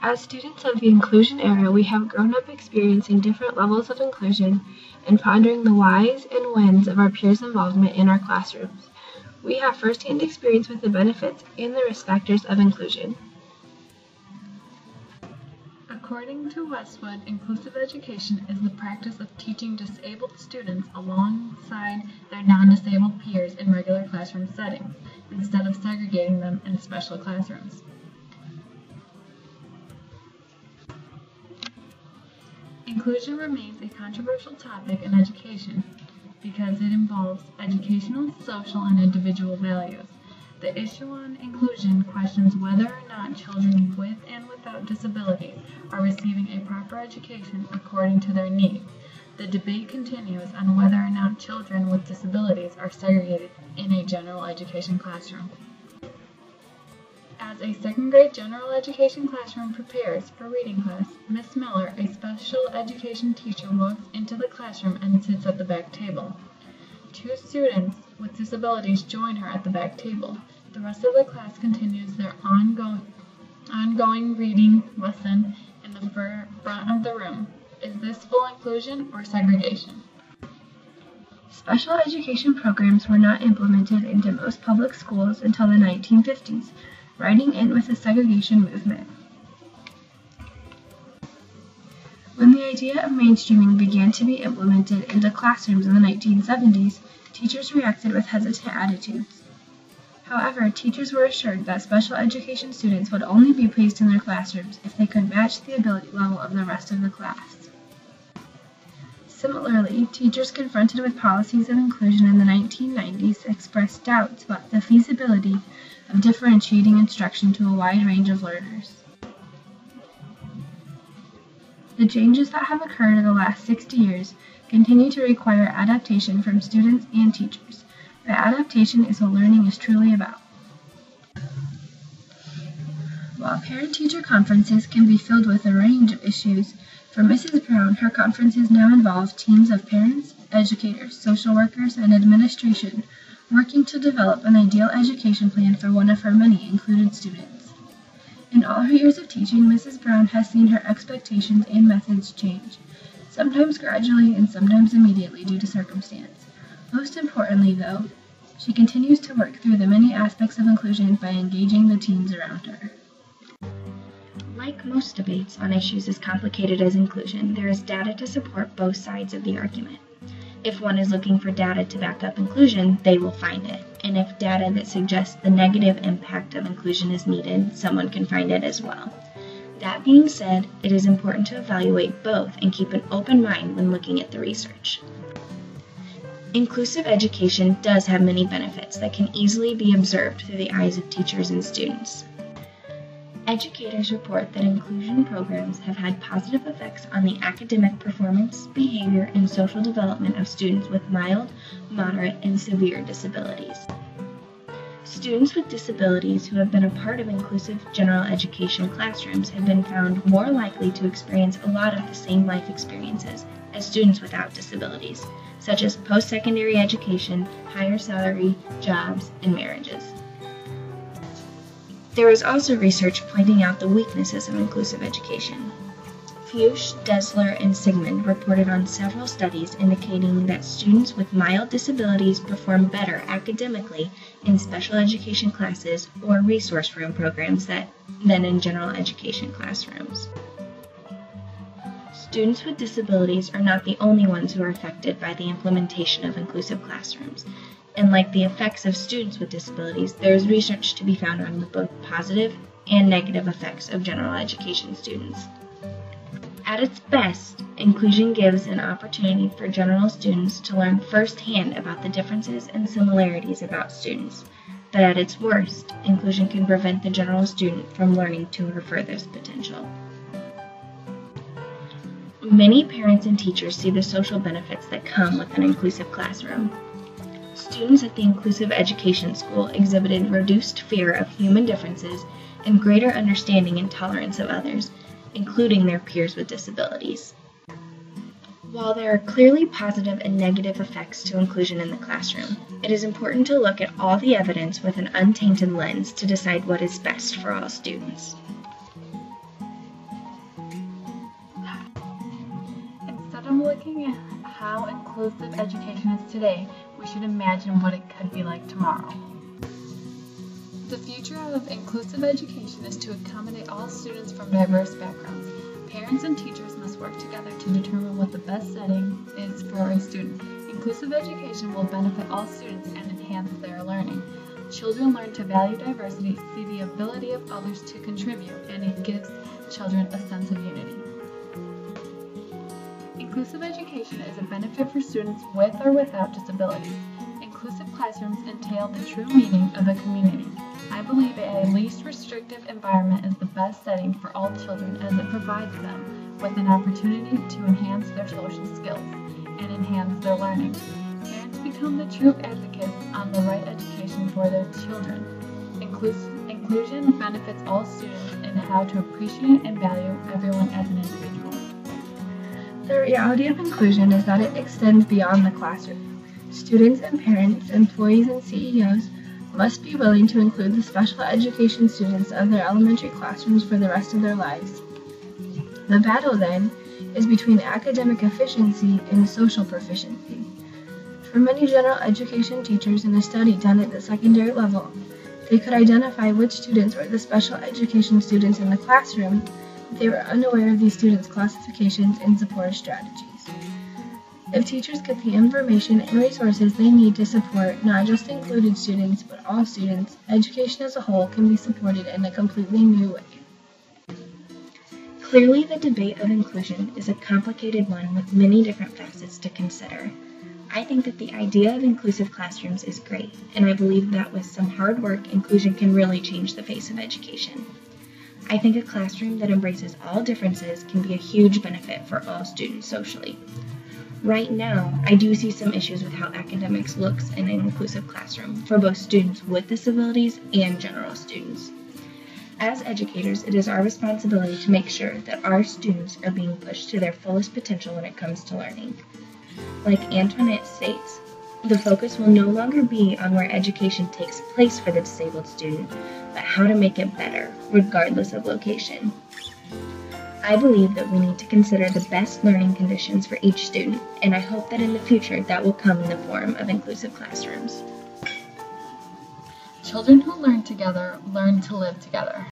As students of the inclusion era, we have grown up experiencing different levels of inclusion and pondering the whys and whens of our peers' involvement in our classrooms. We have firsthand experience with the benefits and the risk factors of inclusion. According to Westwood, inclusive education is the practice of teaching disabled students alongside their non-disabled peers in regular classroom settings, instead of segregating them in special classrooms. Inclusion remains a controversial topic in education because it involves educational, social, and individual values. The issue on inclusion questions whether or not children with and without disabilities are receiving a proper education according to their needs. The debate continues on whether or not children with disabilities are segregated in a general education classroom. As a second-grade general education classroom prepares for reading class, Miss Miller, a special education teacher, walks into the classroom and sits at the back table. Two students with disabilities join her at the back table. The rest of the class continues their ongoing reading lesson in the front of the room. Is this full inclusion or segregation? Special education programs were not implemented into most public schools until the 1950s, riding in with the segregation movement. When the idea of mainstreaming began to be implemented into classrooms in the 1970s, teachers reacted with hesitant attitudes. However, teachers were assured that special education students would only be placed in their classrooms if they could match the ability level of the rest of the class. Similarly, teachers confronted with policies of inclusion in the 1990s expressed doubts about the feasibility of differentiating instruction to a wide range of learners. The changes that have occurred in the last 60 years continue to require adaptation from students and teachers, but adaptation is what learning is truly about. While parent-teacher conferences can be filled with a range of issues, for Mrs. Brown, her conferences now involve teams of parents, educators, social workers, and administration working to develop an ideal education plan for one of her many included students. In all her years of teaching, Mrs. Brown has seen her expectations and methods change, sometimes gradually and sometimes immediately due to circumstance. Most importantly, though, she continues to work through the many aspects of inclusion by engaging the teens around her. Like most debates on issues as complicated as inclusion, there is data to support both sides of the argument. If one is looking for data to back up inclusion, they will find it. And if data that suggests the negative impact of inclusion is needed, someone can find it as well. That being said, it is important to evaluate both and keep an open mind when looking at the research. Inclusive education does have many benefits that can easily be observed through the eyes of teachers and students. Educators report that inclusion programs have had positive effects on the academic performance, behavior, and social development of students with mild, moderate, and severe disabilities. Students with disabilities who have been a part of inclusive general education classrooms have been found more likely to experience a lot of the same life experiences as students without disabilities, such as post-secondary education, higher salary, jobs, and marriages. There is also research pointing out the weaknesses of inclusive education. Fuchs, Dessler, and Sigmund reported on several studies indicating that students with mild disabilities perform better academically in special education classes or resource room programs than in general education classrooms. Students with disabilities are not the only ones who are affected by the implementation of inclusive classrooms. And like the effects of students with disabilities, there is research to be found on both positive and negative effects of general education students. At its best, inclusion gives an opportunity for general students to learn firsthand about the differences and similarities about students. But at its worst, inclusion can prevent the general student from learning to her furthest potential. Many parents and teachers see the social benefits that come with an inclusive classroom. Students at the Inclusive Education School exhibited reduced fear of human differences and greater understanding and tolerance of others, including their peers with disabilities. While there are clearly positive and negative effects to inclusion in the classroom, it is important to look at all the evidence with an untainted lens to decide what is best for all students. looking at how inclusive education is today, we should imagine what it could be like tomorrow. The future of inclusive education is to accommodate all students from diverse backgrounds. Parents and teachers must work together to determine what the best setting is for a student. Inclusive education will benefit all students and enhance their learning. Children learn to value diversity, see the ability of others to contribute, and it gives children a sense of unity. Inclusive education is a benefit for students with or without disabilities. Inclusive classrooms entail the true meaning of a community. I believe a least restrictive environment is the best setting for all children as it provides them with an opportunity to enhance their social skills and enhance their learning. Parents become the true advocates on the right education for their children. Inclusion benefits all students in how to appreciate and value everyone as an individual. The reality of inclusion is that it extends beyond the classroom. Students and parents, employees and CEOs must be willing to include the special education students of their elementary classrooms for the rest of their lives. The battle, then, is between academic efficiency and social proficiency. For many general education teachers in a study done at the secondary level, they could identify which students were the special education students in the classroom, but they were unaware of these students' classifications and supportive strategies. If teachers get the information and resources they need to support not just included students, but all students, education as a whole can be supported in a completely new way. Clearly, the debate of inclusion is a complicated one with many different facets to consider. I think that the idea of inclusive classrooms is great, and I believe that with some hard work, inclusion can really change the face of education. I think a classroom that embraces all differences can be a huge benefit for all students socially. Right now, I do see some issues with how academics looks in an inclusive classroom for both students with disabilities and general students. As educators, it is our responsibility to make sure that our students are being pushed to their fullest potential when it comes to learning. Like Antoinette states, the focus will no longer be on where education takes place for the disabled student, but how to make it better, regardless of location. I believe that we need to consider the best learning conditions for each student, and I hope that in the future that will come in the form of inclusive classrooms. Children who learn together learn to live together.